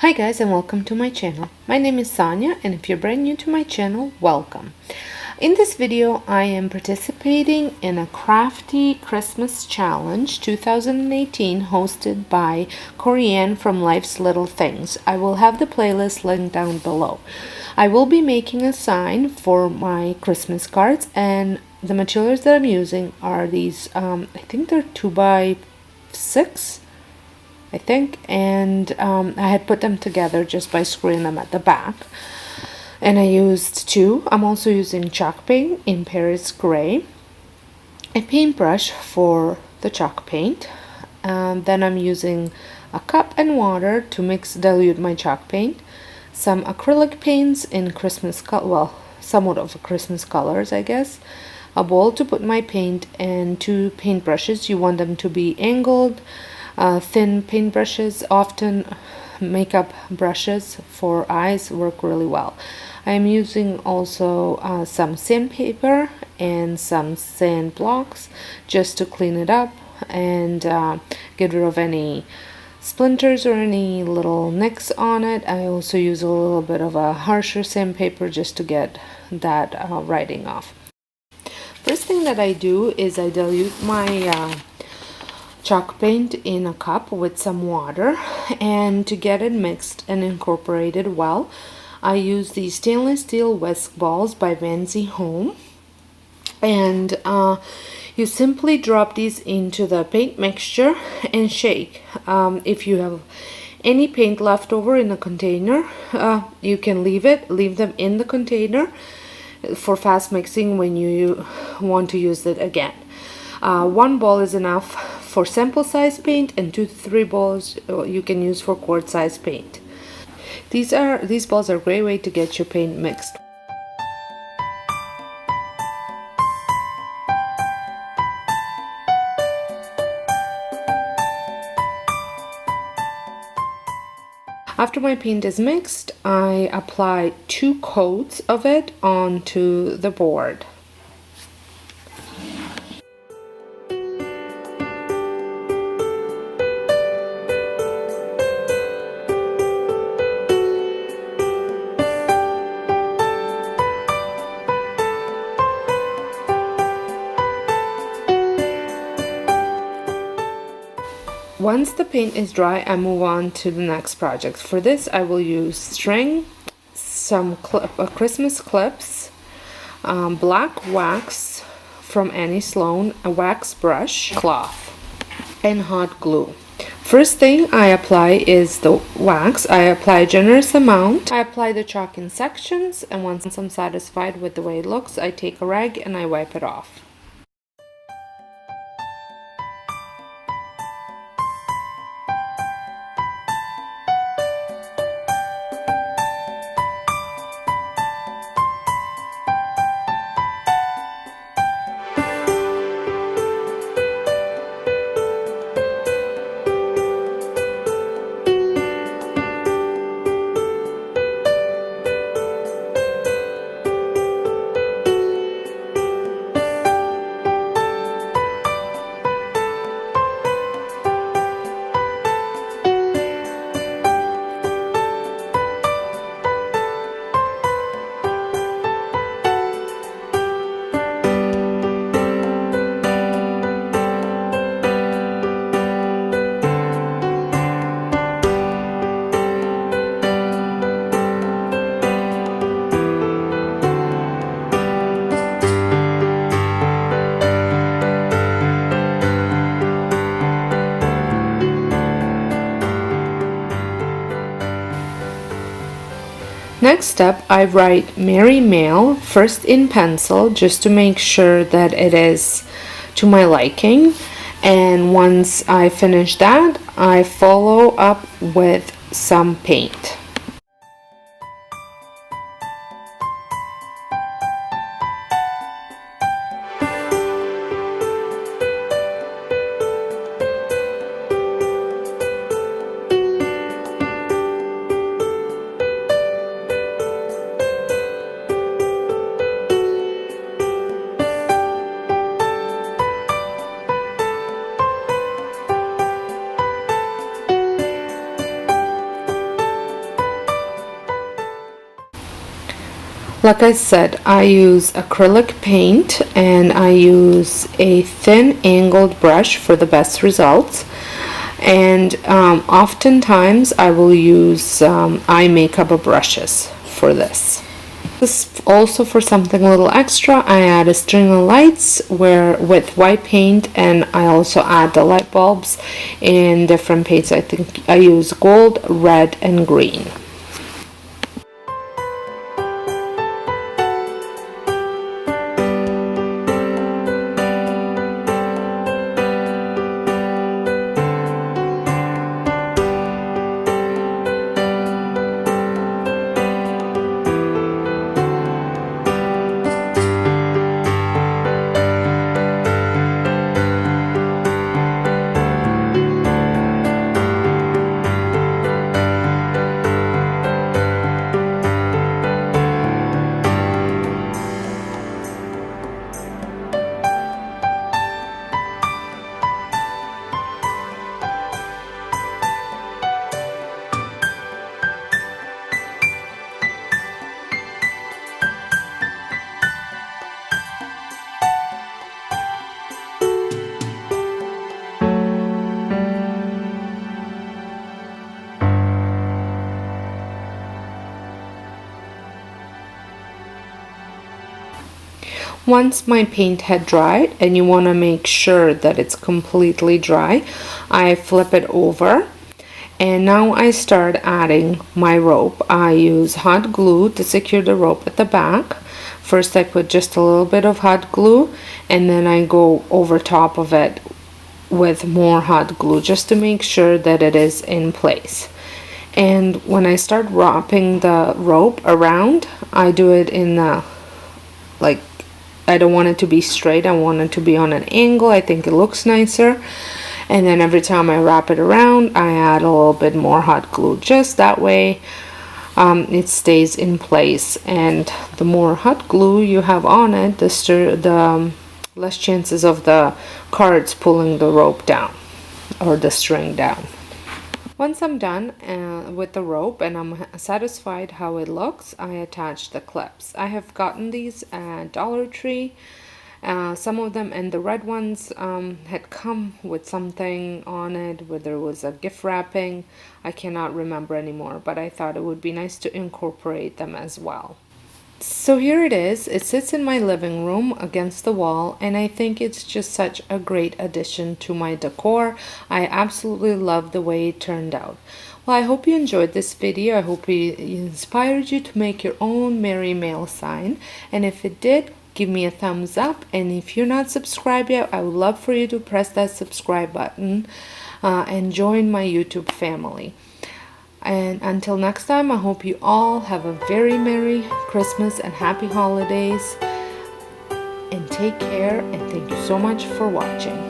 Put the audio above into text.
Hi guys, and welcome to my channel. My name is Sonia, and if you're brand new to my channel, welcome. In this video I am participating in a Crafty Christmas Challenge 2018 hosted by Corinna from Life's Little Things. I will have the playlist linked down below. I will be making a sign for my Christmas cards, and the materials that I'm using are these I think they're 2x6, I think, and I had put them together just by screwing them at the back, and I used two. I'm also using chalk paint in Paris Gray, a paintbrush for the chalk paint, then I'm using a cup and water to dilute my chalk paint, some acrylic paints in Christmas somewhat of a Christmas colors, I guess, a bowl to put my paint, and two paintbrushes. You want them to be angled, thin paintbrushes. Often makeup brushes for eyes work really well. I am using also some sandpaper and some sand blocks just to clean it up and get rid of any splinters or any little nicks on it. I also use a little bit of a harsher sandpaper just to get that writing off. First thing that I do is I dilute my chalk paint in a cup with some water, and to get it mixed and incorporated well, I use these stainless steel whisk balls by Vanzy Home, and you simply drop these into the paint mixture and shake. If you have any paint left over in a container, you can leave them in the container for fast mixing when you want to use it again. One ball is enough for sample size paint, and 2 to 3 balls you can use for quart size paint. These balls are a great way to get your paint mixed. After my paint is mixed, I apply 2 coats of it onto the board. Once the paint is dry, I move on to the next project. For this, I will use string, some Christmas clips, black wax from Annie Sloan, a wax brush, cloth, and hot glue. First thing I apply is the wax. I apply a generous amount. I apply the chalk in sections, and once I'm satisfied with the way it looks, I take a rag and I wipe it off. Next step, I write Merry Mail first in pencil just to make sure that it is to my liking, and once I finish that, I follow up with some paint. Like I said, I use acrylic paint and I use a thin angled brush for the best results. And oftentimes I will use eye makeup brushes for this. This also, for something a little extra, I add a string of lights with white paint, and I also add the light bulbs in different paints. I think I use gold, red, and green. Once my paint had dried, and you want to make sure that it's completely dry, I flip it over, and now I start adding my rope. I use hot glue to secure the rope at the back. First I put just a little bit of hot glue, and then I go over top of it with more hot glue just to make sure that it is in place. And when I start wrapping the rope around, I do it in like, I don't want it to be straight, I want it to be on an angle. I think it looks nicer. And then every time I wrap it around, I add a little bit more hot glue, just that way it stays in place. And the more hot glue you have on it, the less chances of the cards pulling the rope down or the string down. Once I'm done with the rope and I'm satisfied how it looks, I attach the clips. I have gotten these at Dollar Tree. Some of them, and the red ones had come with something on it, whether it was a gift wrapping. I cannot remember anymore, but I thought it would be nice to incorporate them as well. So here it is. It sits in my living room against the wall, and I think it's just such a great addition to my decor. I absolutely love the way it turned out. Well, I hope you enjoyed this video. I hope it inspired you to make your own Merry Mail sign, and if it did, give me a thumbs up. And if you're not subscribed yet, I would love for you to press that subscribe button and join my YouTube family. And until next time, I hope you all have a very Merry Christmas and Happy Holidays. And take care, and thank you so much for watching.